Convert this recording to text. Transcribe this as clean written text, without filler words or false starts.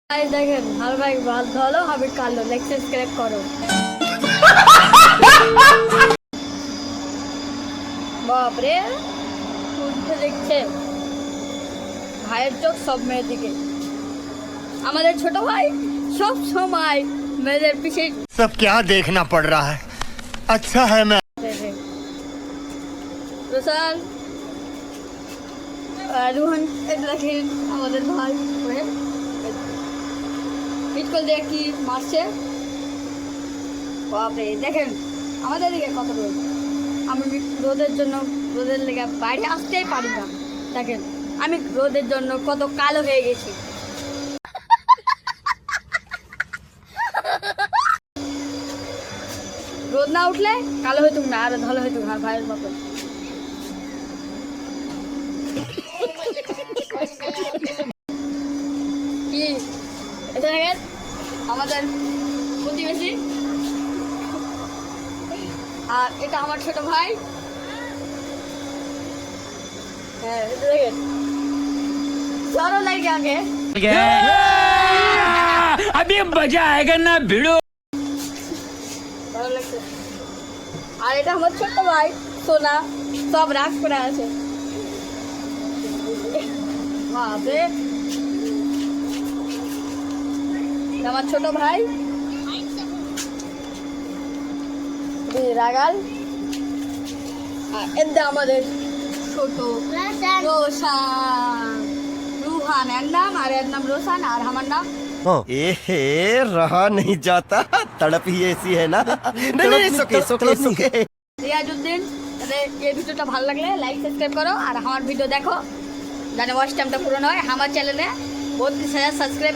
দেখেন হালকা ভাত ভালো হবে কালো লাইক সাবস্ক্রাইব করো। বাপরে উঠে দেখছে ভাইয়ের চোখ সব মেয়ের দিকে। আমাদের ছোট ভাই সব সময় মেয়েদের পিছে। सब क्या देखना पड़ रहा है। अच्छा है मैं রোশান রোহন এটা দেখেন আমাদের ভাই পিটকল দিয়ে কি মারছে। বাপরে দেখেন আমাদের দিকে কত রোদ। আমি রোদের জন্য রোদের লেগে বাইরে আসতেই পারি না। দেখেন আমি রোদের জন্য কত কালো হয়ে গেছি। রোদ না উঠলে কালো হইতুম না, আরো ভালো হইতুম ভাইয়ের মতো। কি এটা দেখেন আমাদের প্রতিবেশী, আর এটা আমার ছোট ভাই। হ্যাঁ এটা দেখেন চলো লাগে আগে अभी मजा आएगा ना भिड़ो। ভালো লাগছে। আর এটা আমার ছোট ভাই সোনা, সব রাগ করে আছে। বাপরে আমার ছোট ভাই রাগাল। আর এদের আমাদের ছোট রোশান, রুহান এর নাম, আর এর নাম রোশান, আর আমার নাম एहे रहा नहीं जाता, तड़प ही ऐसी है ना। नहीं नहीं सुके सुके सुके। রিয়াজউদ্দিন। এই ভিডিওটা ভালো লাগলে লাইক সাবস্ক্রাইব করো, আর আমার ভিডিও দেখো, জানে ওয়াচ টাইমটা পুরো নয়। আমার চ্যানেলে 32,000 সাবস্ক্রাইব